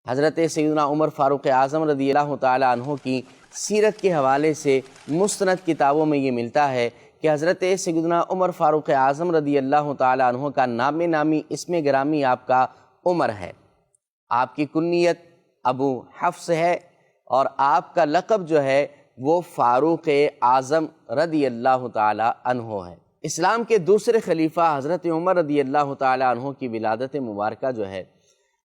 حضرت سیدنا عمر فاروق اعظم رضی اللہ تعالی عنہ کی سیرت کے حوالے سے مستند کتابوں میں یہ ملتا ہے کہ حضرت سیدنا عمر فاروق اعظم رضی اللہ تعالی عنہ کا نام نامی اسم گرامی آپ کا عمر ہے، آپ کی کنیت ابو حفص ہے، اور آپ کا لقب جو ہے وہ فاروق اعظم رضی اللہ تعالی عنہ ہے۔ اسلام کے دوسرے خلیفہ حضرت عمر رضی اللہ تعالی عنہ کی ولادت مبارکہ جو ہے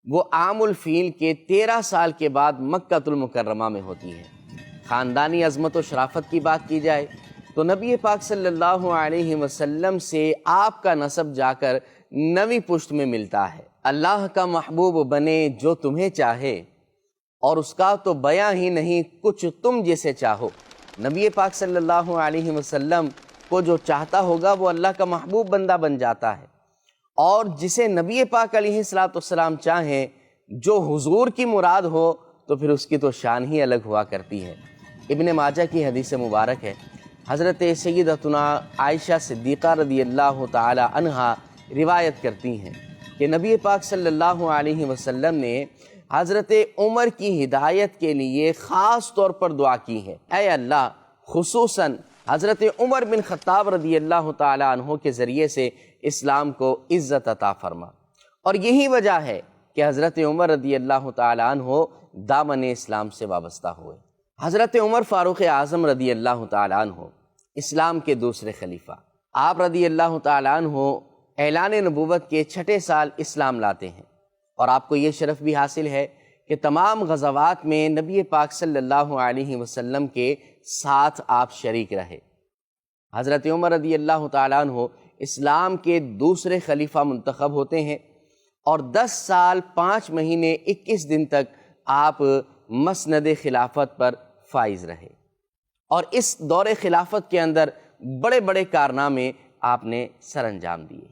وہ عام الفیل کے 13 سال کے بعد مکہ المکرمہ میں ہوتی ہے۔ خاندانی عظمت و شرافت کی بات کی جائے تو نبی پاک صلی اللہ علیہ وسلم سے آپ کا نسب جا کر 9ویں پشت میں ملتا ہے۔ اللہ کا محبوب بنے جو تمہیں چاہے، اور اس کا تو بیاں ہی نہیں کچھ تم جسے چاہو۔ نبی پاک صلی اللہ علیہ وسلم کو جو چاہتا ہوگا وہ اللہ کا محبوب بندہ بن جاتا ہے، اور جسے نبی پاک علیہ السلام چاہیں، جو حضور کی مراد ہو، تو پھر اس کی تو شان ہی الگ ہوا کرتی ہے۔ ابن ماجہ کی حدیث مبارک ہے، حضرت سیدتنا عائشہ صدیقہ رضی اللہ تعالی عنہا روایت کرتی ہیں کہ نبی پاک صلی اللہ علیہ وسلم نے حضرت عمر کی ہدایت کے لیے خاص طور پر دعا کی ہے، اے اللہ خصوصاً حضرت عمر بن خطاب رضی اللہ تعالی عنہ کے ذریعے سے اسلام کو عزت عطا فرما۔ اور یہی وجہ ہے کہ حضرت عمر رضی اللہ تعالی عنہ دامن اسلام سے وابستہ ہوئے۔ حضرت عمر فاروق اعظم رضی اللہ تعالی عنہ اسلام کے دوسرے خلیفہ، آپ رضی اللہ تعالی عنہ اعلان نبوت کے 6 سال اسلام لاتے ہیں، اور آپ کو یہ شرف بھی حاصل ہے کہ تمام غزوات میں نبی پاک صلی اللہ علیہ وسلم کے ساتھ آپ شریک رہے۔ حضرت عمر رضی اللہ تعالیٰ عنہ اسلام کے دوسرے خلیفہ منتخب ہوتے ہیں، اور 10 سال 5 مہینے 21 دن تک آپ مسند خلافت پر فائز رہے، اور اس دور خلافت کے اندر بڑے بڑے کارنامے آپ نے سر انجام دیے۔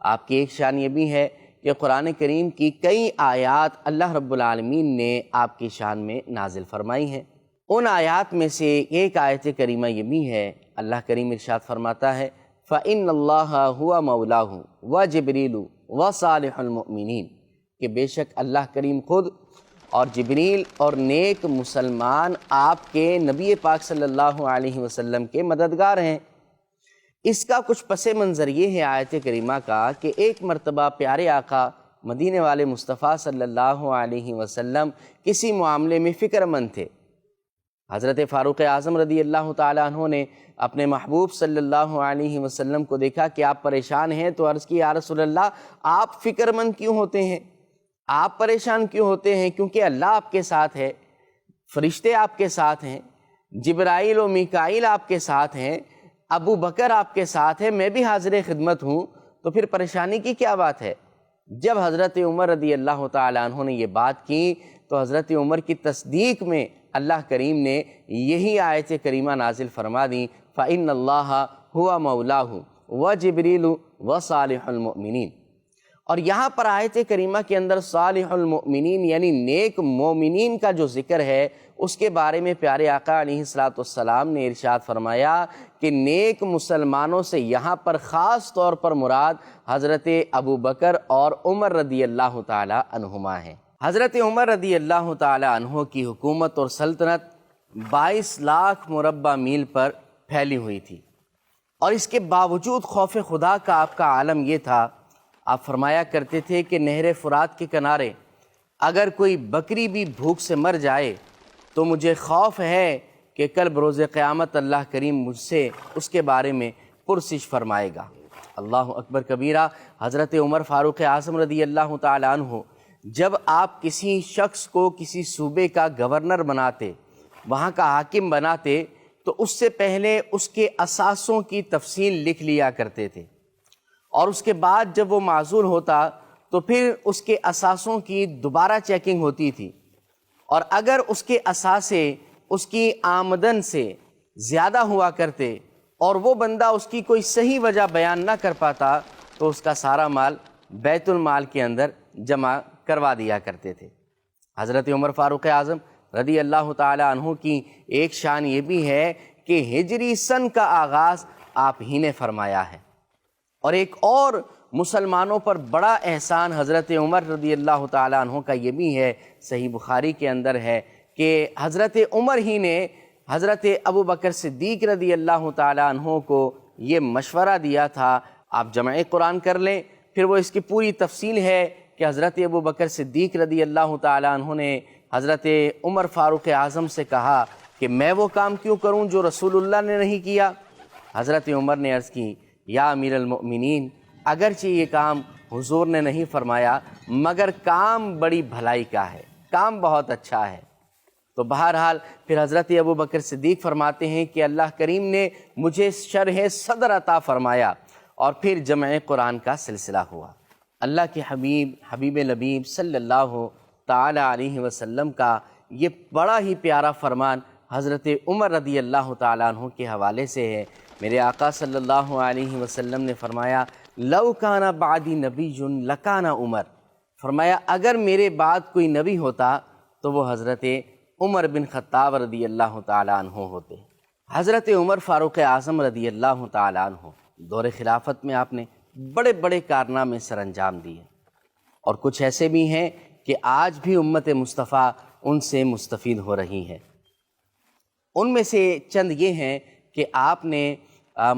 آپ کی ایک شان یہ بھی ہے کہ قرآن کریم کی کئی آیات اللہ رب العالمین نے آپ کی شان میں نازل فرمائی ہیں۔ ان آیات میں سے ایک آیت کریمہ یہ بھی ہے، اللہ کریم ارشاد فرماتا ہے فَإِنَّ اللَّهَ هُوَ مَوْلَاهُ وَجِبْرِيلُ وَصَالِحُ الْمُؤْمِنِينَ کہ بے شک اللہ کریم خود اور جبریل اور نیک مسلمان آپ کے نبی پاک صلی اللہ علیہ وسلم کے مددگار ہیں۔ اس کا کچھ پس منظر یہ ہے آیت کریمہ کا کہ ایک مرتبہ پیارے آقا مدینے والے مصطفیٰ صلی اللہ علیہ وسلم کسی معاملے میں فکر مند تھے۔ حضرت فاروق اعظم رضی اللہ تعالیٰ عنہ نے اپنے محبوب صلی اللہ علیہ وسلم کو دیکھا کہ آپ پریشان ہیں، تو عرض کی یا رسول اللہ آپ فکر مند کیوں ہوتے ہیں، آپ پریشان کیوں ہوتے ہیں؟ کیونکہ اللہ آپ کے ساتھ ہے، فرشتے آپ کے ساتھ ہیں، جبرائیل و میکائیل آپ کے ساتھ ہیں، ابو بکر آپ کے ساتھ ہے، میں بھی حاضر خدمت ہوں، تو پھر پریشانی کی کیا بات ہے؟ جب حضرت عمر رضی اللہ تعالیٰ عنہ نے یہ بات کی تو حضرت عمر کی تصدیق میں اللہ کریم نے یہی آیت کریمہ نازل فرما دی فَإِنَّ اللَّهَ هُوَ مَوْلَاهُ وَجِبْرِيلُ وَصَالِحُ الْمُؤْمِنِينَ، اور یہاں پر آیت کریمہ کے اندر صالح المؤمنین یعنی نیک مومنین کا جو ذکر ہے، اس کے بارے میں پیارے آقا علیہ السلام نے ارشاد فرمایا کہ نیک مسلمانوں سے یہاں پر خاص طور پر مراد حضرت ابو بکر اور عمر رضی اللہ تعالی عنہما ہیں۔ حضرت عمر رضی اللہ تعالی عنہ کی حکومت اور سلطنت 22 لاکھ مربع میل پر پھیلی ہوئی تھی، اور اس کے باوجود خوف خدا کا آپ کا عالم یہ تھا، آپ فرمایا کرتے تھے کہ نہر فرات کے کنارے اگر کوئی بکری بھی بھوک سے مر جائے تو مجھے خوف ہے کہ کل بروز قیامت اللہ کریم مجھ سے اس کے بارے میں پرسش فرمائے گا۔ اللہ اکبر کبیرہ۔ حضرت عمر فاروق اعظم رضی اللہ تعالیٰ عنہ جب آپ کسی شخص کو کسی صوبے کا گورنر بناتے، وہاں کا حاکم بناتے، تو اس سے پہلے اس کے اثاثوں کی تفصیل لکھ لیا کرتے تھے، اور اس کے بعد جب وہ معزول ہوتا تو پھر اس کے اثاثوں کی دوبارہ چیکنگ ہوتی تھی، اور اگر اس کے اثاثے اس کی آمدن سے زیادہ ہوا کرتے اور وہ بندہ اس کی کوئی صحیح وجہ بیان نہ کر پاتا تو اس کا سارا مال بیت المال کے اندر جمع کروا دیا کرتے تھے۔ حضرت عمر فاروق اعظم رضی اللہ تعالی عنہ کی ایک شان یہ بھی ہے کہ ہجری سن کا آغاز آپ ہی نے فرمایا ہے، اور ایک اور مسلمانوں پر بڑا احسان حضرت عمر رضی اللہ تعالیٰ عنہ کا یہ بھی ہے، صحیح بخاری کے اندر ہے کہ حضرت عمر ہی نے حضرت ابو بکر صدیق رضی اللہ تعالیٰ عنہ کو یہ مشورہ دیا تھا، آپ جمع قرآن کر لیں، پھر وہ اس کی پوری تفصیل ہے کہ حضرت ابو بکر صدیق رضی اللہ تعالیٰ عنہ نے حضرت عمر فاروق اعظم سے کہا کہ میں وہ کام کیوں کروں جو رسول اللہ نے نہیں کیا؟ حضرت عمر نے عرض کی یا امیر المؤمنین، اگرچہ یہ کام حضور نے نہیں فرمایا مگر کام بڑی بھلائی کا ہے، کام بہت اچھا ہے۔ تو بہرحال پھر حضرت ابو بکر صدیق فرماتے ہیں کہ اللہ کریم نے مجھے شرح صدر عطا فرمایا، اور پھر جمع قرآن کا سلسلہ ہوا۔ اللہ کے حبیب لبیب صلی اللہ تعالی علیہ وسلم کا یہ بڑا ہی پیارا فرمان حضرت عمر رضی اللہ تعالیٰ عنہ کے حوالے سے ہے۔ میرے آقا صلی اللہ علیہ وسلم نے فرمایا لو کان بعدی نبی لکان عمر، فرمایا اگر میرے بعد کوئی نبی ہوتا تو وہ حضرت عمر بن خطاب رضی اللہ تعالیٰ عنہ ہوتے۔ حضرت عمر فاروق اعظم رضی اللہ تعالیٰ عنہ دور خلافت میں آپ نے بڑے بڑے کارنامے سر انجام دیے، اور کچھ ایسے بھی ہیں کہ آج بھی امت مصطفیٰ ان سے مستفید ہو رہی ہے۔ ان میں سے چند یہ ہیں کہ آپ نے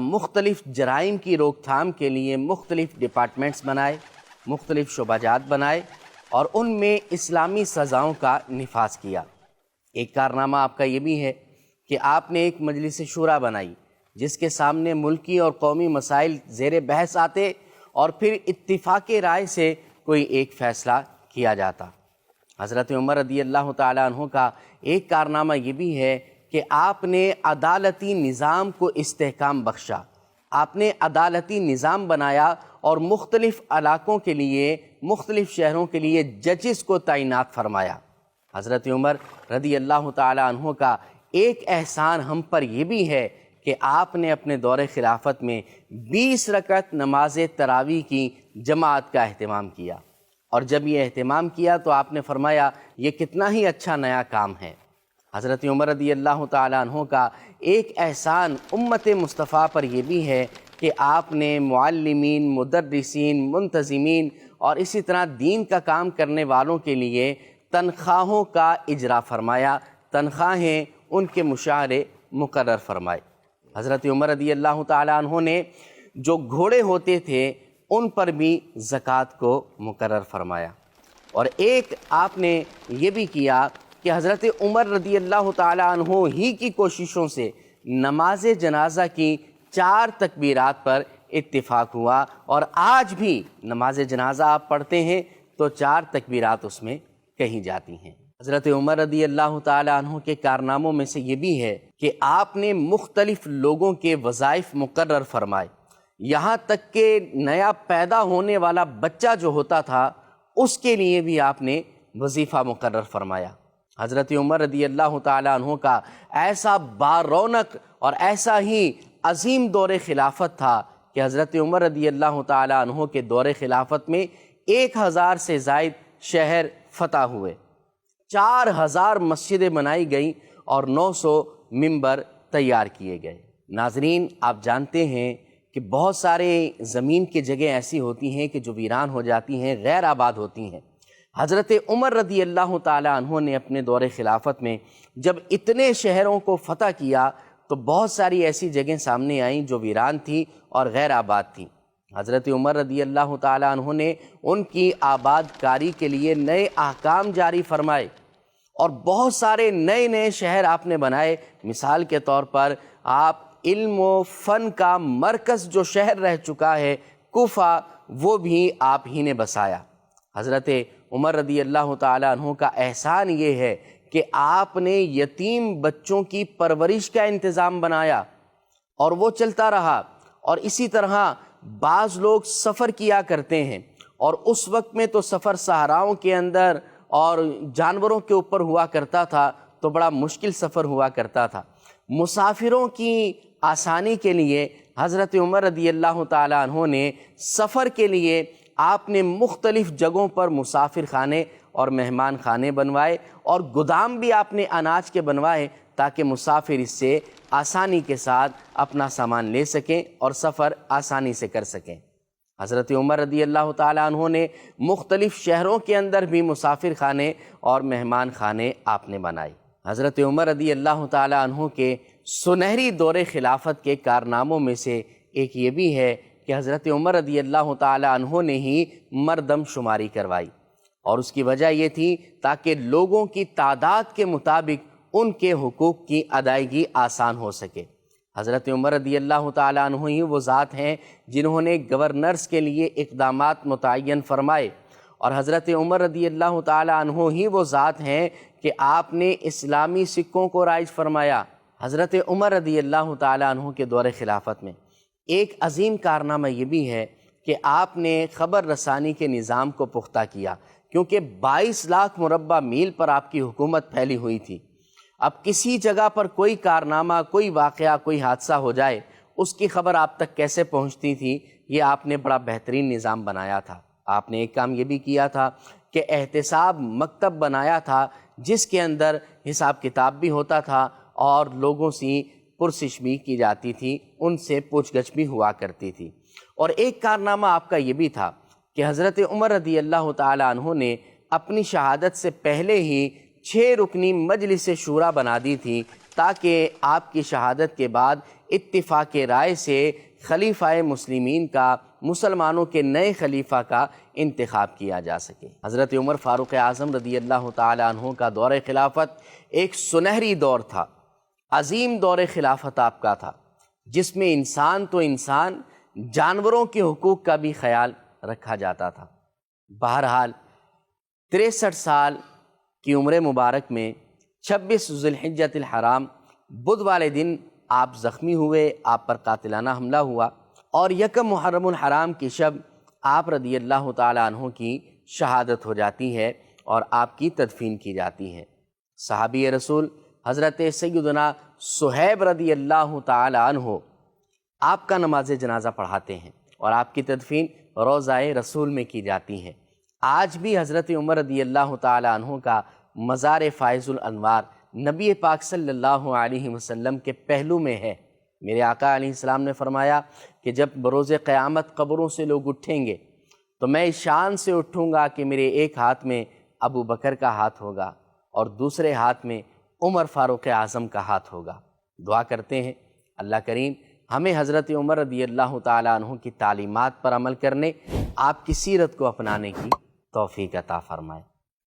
مختلف جرائم کی روک تھام کے لیے مختلف ڈپارٹمنٹس بنائے، مختلف شعبہ جات بنائے، اور ان میں اسلامی سزاؤں کا نفاذ کیا۔ ایک کارنامہ آپ کا یہ بھی ہے کہ آپ نے ایک مجلس شورا بنائی جس کے سامنے ملکی اور قومی مسائل زیر بحث آتے اور پھر اتفاق رائے سے کوئی ایک فیصلہ کیا جاتا۔ حضرت عمر رضی اللہ تعالیٰ عنہ کا ایک کارنامہ یہ بھی ہے کہ آپ نے عدالتی نظام کو استحکام بخشا، آپ نے عدالتی نظام بنایا اور مختلف علاقوں کے لیے، مختلف شہروں کے لیے ججز کو تعینات فرمایا۔ حضرت عمر رضی اللہ تعالیٰ عنہ کا ایک احسان ہم پر یہ بھی ہے کہ آپ نے اپنے دور خلافت میں 20 رکعت نماز تراویح کی جماعت کا اہتمام کیا، اور جب یہ اہتمام کیا تو آپ نے فرمایا یہ کتنا ہی اچھا نیا کام ہے۔ حضرت عمر رضی اللہ تعالیٰ عنہ کا ایک احسان امت مصطفیٰ پر یہ بھی ہے کہ آپ نے معلمین، مدرسین، منتظمین اور اسی طرح دین کا کام کرنے والوں کے لیے تنخواہوں کا اجرا فرمایا، تنخواہیں ان کے مشاہرے مقرر فرمائے۔ حضرت عمر رضی اللہ تعالیٰ عنہ نے جو گھوڑے ہوتے تھے ان پر بھی زکوٰۃ کو مقرر فرمایا، اور ایک آپ نے یہ بھی کیا کہ حضرت عمر رضی اللہ تعالیٰ عنہ ہی کی کوششوں سے نماز جنازہ کی 4 تکبیرات پر اتفاق ہوا، اور آج بھی نماز جنازہ آپ پڑھتے ہیں تو 4 تکبیرات اس میں کہی جاتی ہیں۔ حضرت عمر رضی اللہ تعالیٰ عنہ کے کارناموں میں سے یہ بھی ہے کہ آپ نے مختلف لوگوں کے وظائف مقرر فرمائے، یہاں تک کہ نیا پیدا ہونے والا بچہ جو ہوتا تھا اس کے لیے بھی آپ نے وظیفہ مقرر فرمایا۔ حضرت عمر رضی اللہ تعالیٰ عنہ کا ایسا بارونق اور ایسا ہی عظیم دور خلافت تھا کہ حضرت عمر رضی اللہ تعالیٰ عنہ کے دور خلافت میں 1000 سے زائد شہر فتح ہوئے، 4000 مسجدیں بنائی گئیں اور 900 ممبر تیار کیے گئے۔ ناظرین، آپ جانتے ہیں کہ بہت سارے زمین کی جگہیں ایسی ہوتی ہیں کہ جو ویران ہو جاتی ہیں، غیر آباد ہوتی ہیں۔ حضرت عمر رضی اللہ تعالیٰ عنہ نے اپنے دور خلافت میں جب اتنے شہروں کو فتح کیا تو بہت ساری ایسی جگہیں سامنے آئیں جو ویران تھیں اور غیر آباد تھیں۔ حضرت عمر رضی اللہ تعالیٰ عنہ نے ان کی آباد کاری کے لیے نئے احکام جاری فرمائے، اور بہت سارے نئے نئے شہر آپ نے بنائے۔ مثال کے طور پر آپ علم و فن کا مرکز جو شہر رہ چکا ہے کوفہ، وہ بھی آپ ہی نے بسایا۔ حضرت عمر رضی اللہ تعالیٰ عنہ کا احسان یہ ہے کہ آپ نے یتیم بچوں کی پرورش کا انتظام بنایا، اور وہ چلتا رہا۔ اور اسی طرح بعض لوگ سفر کیا کرتے ہیں، اور اس وقت میں تو سفر صحراؤں کے اندر اور جانوروں کے اوپر ہوا کرتا تھا، تو بڑا مشکل سفر ہوا کرتا تھا۔ مسافروں کی آسانی کے لیے حضرت عمر رضی اللہ تعالیٰ عنہ نے سفر کے لیے آپ نے مختلف جگہوں پر مسافر خانے اور مہمان خانے بنوائے، اور گودام بھی آپ نے اناج کے بنوائے تاکہ مسافر اس سے آسانی کے ساتھ اپنا سامان لے سکیں اور سفر آسانی سے کر سکیں۔ حضرت عمر رضی اللہ تعالیٰ عنہ نے مختلف شہروں کے اندر بھی مسافر خانے اور مہمان خانے آپ نے بنائے۔ حضرت عمر رضی اللہ تعالیٰ عنہ کے سنہری دور خلافت کے کارناموں میں سے ایک یہ بھی ہے کہ حضرت عمر رضی اللہ تعالیٰ عنہ نے ہی مردم شماری کروائی، اور اس کی وجہ یہ تھی تاکہ لوگوں کی تعداد کے مطابق ان کے حقوق کی ادائیگی آسان ہو سکے۔ حضرت عمر رضی اللہ تعالیٰ عنہ ہی وہ ذات ہیں جنہوں نے گورنرز کے لیے اقدامات متعین فرمائے، اور حضرت عمر رضی اللہ تعالیٰ عنہ ہی وہ ذات ہیں کہ آپ نے اسلامی سکوں کو رائج فرمایا۔ حضرت عمر رضی اللہ تعالیٰ عنہ کے دور خلافت میں ایک عظیم کارنامہ یہ بھی ہے کہ آپ نے خبر رسانی کے نظام کو پختہ کیا، کیونکہ 22 لاکھ مربع میل پر آپ کی حکومت پھیلی ہوئی تھی۔ اب کسی جگہ پر کوئی کارنامہ، کوئی واقعہ، کوئی حادثہ ہو جائے، اس کی خبر آپ تک کیسے پہنچتی تھی، یہ آپ نے بڑا بہترین نظام بنایا تھا۔ آپ نے ایک کام یہ بھی کیا تھا کہ احتساب مکتب بنایا تھا، جس کے اندر حساب کتاب بھی ہوتا تھا اور لوگوں سے پرسش بھی کی جاتی تھی، ان سے پوچھ گچھ بھی ہوا کرتی تھی۔ اور ایک کارنامہ آپ کا یہ بھی تھا کہ حضرت عمر رضی اللہ تعالیٰ عنہ نے اپنی شہادت سے پہلے ہی 6 رکنی مجلس شورا بنا دی تھی، تاکہ آپ کی شہادت کے بعد اتفاق رائے سے خلیفہ مسلمین کا، مسلمانوں کے نئے خلیفہ کا انتخاب کیا جا سکے۔ حضرت عمر فاروق اعظم رضی اللہ تعالیٰ عنہ کا دور خلافت ایک سنہری دور تھا، عظیم دور خلافت آپ کا تھا، جس میں انسان تو انسان، جانوروں کے حقوق کا بھی خیال رکھا جاتا تھا۔ بہرحال 63 سال کی عمر مبارک میں 26 ذی الحجۃ الحرام بدھ والے دن آپ زخمی ہوئے، آپ پر قاتلانہ حملہ ہوا، اور 1 محرم الحرام کی شب آپ رضی اللہ تعالیٰ عنہ کی شہادت ہو جاتی ہے اور آپ کی تدفین کی جاتی ہے۔ صحابی رسول حضرت سیدنا صہیب رضی اللہ تعالیٰ عنہ آپ کا نماز جنازہ پڑھاتے ہیں اور آپ کی تدفین روضہ رسول میں کی جاتی ہے۔ آج بھی حضرت عمر رضی اللہ تعالیٰ عنہ کا مزار فائز الانوار نبی پاک صلی اللہ علیہ وسلم کے پہلو میں ہے۔ میرے آقا علیہ السلام نے فرمایا کہ جب بروز قیامت قبروں سے لوگ اٹھیں گے تو میں اس شان سے اٹھوں گا کہ میرے ایک ہاتھ میں ابو بکر کا ہاتھ ہوگا اور دوسرے ہاتھ میں عمر فاروق اعظم کا ہاتھ ہوگا۔ دعا کرتے ہیں اللہ کریم ہمیں حضرت عمر رضی اللہ تعالیٰ عنہ کی تعلیمات پر عمل کرنے، آپ کی سیرت کو اپنانے کی توفیق عطا فرمائے۔